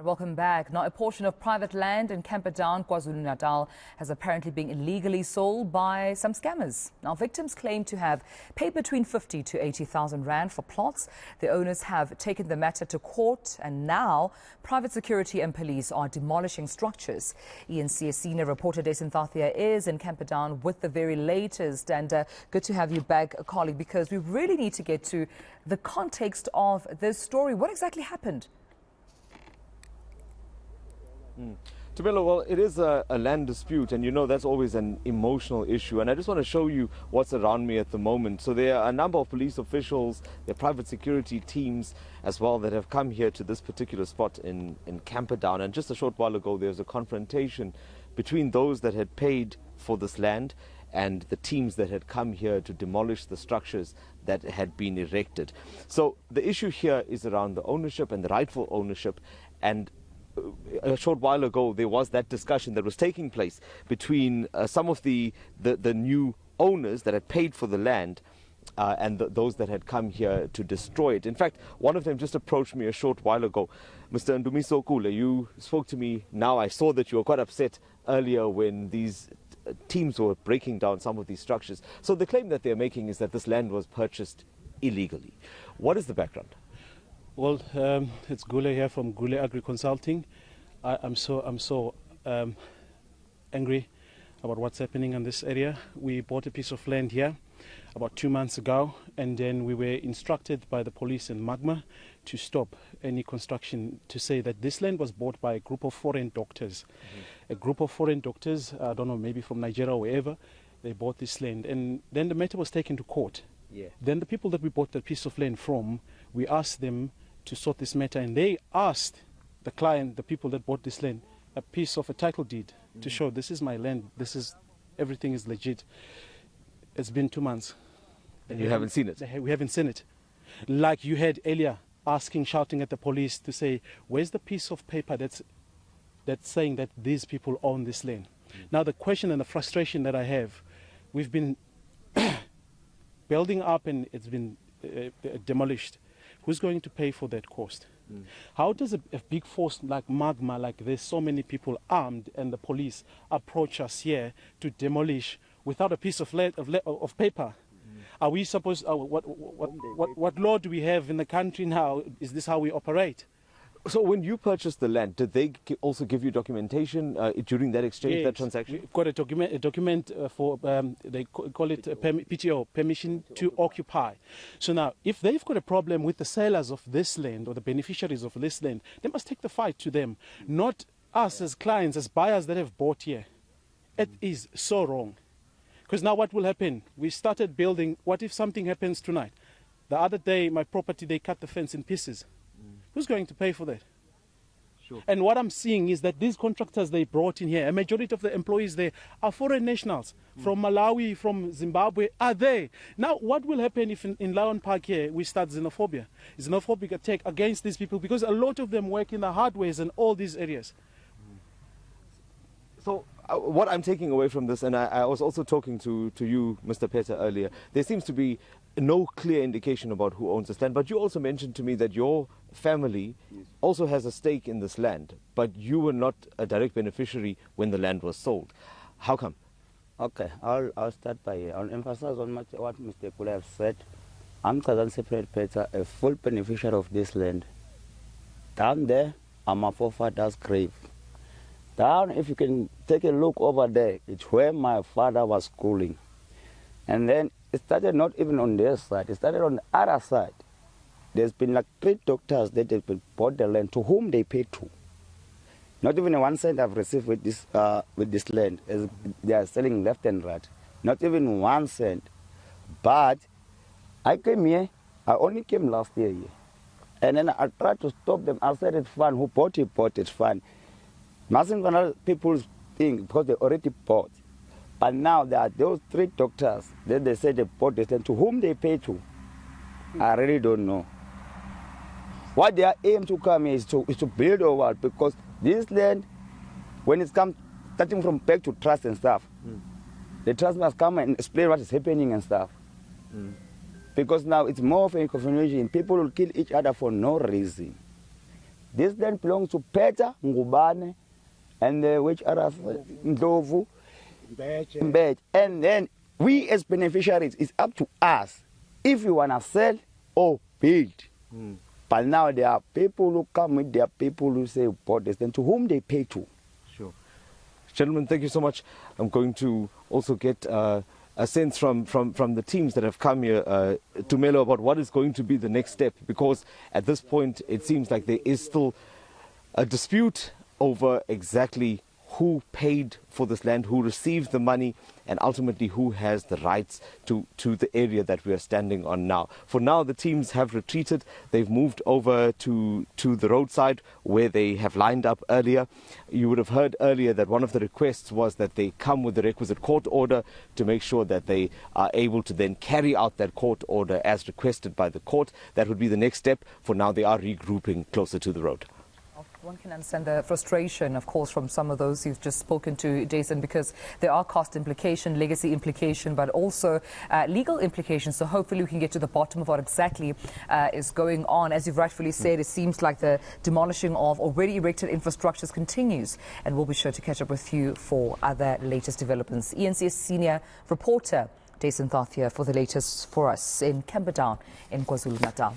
Welcome back. Now, a portion of private land in Camperdown, KwaZulu-Natal, has apparently been illegally sold by some scammers. Now, victims claim to have paid between 50 to 80,000 rand for plots. The owners have taken the matter to court, and now private security and police are demolishing structures. eNCA senior reporter DasenThathiah is in Camperdown with the very latest. And good to have you back, colleague, because we really need to get to the context of this story. What exactly happened? Tabelo, well, it is a land dispute, and you know that's always an emotional issue. And I just want to show you what's around me at the moment. So there are a number of police officials, there are private security teams as well that have come here to this particular spot in Camperdown. And just a short while ago, there was a confrontation between those that had paid for this land and the teams that had come here to demolish the structures that had been erected. So the issue here is around the ownership and the rightful ownership. And a short while ago, there was that discussion that was taking place between some of the new owners that had paid for the land and those that had come here to destroy it. In fact, one of them just approached me a short while ago. Mr. Ndumiso Kule, you spoke to me now. I saw that you were quite upset earlier when these teams were breaking down some of these structures. So the claim that they're making is that this land was purchased illegally. What is the background? Well, it's Gule here from Gule Agri Consulting. I'm so angry about what's happening in this area. We bought a piece of land here about 2 months ago, and then we were instructed by the police in Magma to stop any construction, to say that this land was bought by a group of foreign doctors. A group of foreign doctors, I don't know, maybe from Nigeria or wherever, they bought this land. And then the matter was taken to court. Yeah. Then the people that we bought the piece of land from, we asked them to sort this matter, and they asked the client, the people that bought this land, a piece of a title deed to show this is my land, everything is legit. It's been 2 mons. And you haven't seen it? We haven't seen it. Like you had earlier, shouting at the police to say, where's the piece of paper that's saying that these people own this land? Now the question and the frustration that I have, we've been building up and it's been demolished. Who's going to pay for that cost? How does a big force like Magma, like there's so many people armed and the police approach us here to demolish without a piece of paper? Are we supposed, what law do we have in the country now? Is this how we operate? So when you purchased the land, did they also give you documentation during that exchange, yes, that transaction? We've got a document for, they call it PTO, permission to occupy. So now, if they've got a problem with the sellers of this land or the beneficiaries of this land, they must take the fight to them, not us as clients, as buyers that have bought here. It is so wrong. Because now what will happen? We started building, what if something happens tonight? The other day, my property, they cut the fence in pieces. Who's going to pay for that? Sure. And what I'm seeing is that these contractors they brought in here, a majority of the employees there are foreign nationals from Malawi, from Zimbabwe, are there. Now, what will happen if in Lion Park here we start xenophobic attack against these people? Because a lot of them work in the hardwares and all these areas. So what I'm taking away from this, and I was also talking to you, Mr. Peter, earlier, there seems to be no clear indication about who owns this land, but you also mentioned to me that your family also has a stake in this land, but you were not a direct beneficiary when the land was sold. How come? Okay, I'll start I'll emphasize on what Mr. Kule has said. I'm KZN Separate Peter, a full beneficiary of this land. Down there, I'm my forefather's grave. Down, if you can take a look over there, it's where my father was schooling. And then it started not even on their side, it started on the other side. There's been like 3 doctors that have been bought the land to whom they paid to. Not even 1 cent I've received with this land, as they are selling left and right. Not even 1 cent. But I came here, I only came last year. And then I tried to stop them. I said it's fine, who bought it, fine. Mustn't gonna people think because they already bought. But now there are those 3 doctors that they said they bought this land, to whom they pay to. I really don't know. What they are aim to come is to build over, because this land, when it comes starting from back to trust and stuff, the trust must come and explain what is happening and stuff. Because now it's more of a confusion. People will kill each other for no reason. This land belongs to Peter, Ngubane, and which others? Ndlovu, Mbet. And then we as beneficiaries, it's up to us if we want to sell or build. But now there are people who come with their people who say bought this, then to whom they pay to. Sure. Gentlemen, thank you so much. I'm going to also get a sense from the teams that have come here to Melo about what is going to be the next step, because at this point it seems like there is still a dispute over exactly who paid for this land, who received the money, and ultimately who has the rights to the area that we are standing on now. For now, the teams have retreated. They've moved over to the roadside where they have lined up earlier. You would have heard earlier that one of the requests was that they come with the requisite court order to make sure that they are able to then carry out that court order as requested by the court. That would be the next step. For now, they are regrouping closer to the road. One can understand the frustration, of course, from some of those you've just spoken to, Jason, because there are cost implication, legacy implication, but also legal implications. So hopefully we can get to the bottom of what exactly is going on. As you've rightfully said, it seems like the demolishing of already erected infrastructures continues, and we'll be sure to catch up with you for other latest developments. eNCA's senior reporter, DasenThathiah, for the latest for us in Camperdown in KwaZulu-Natal.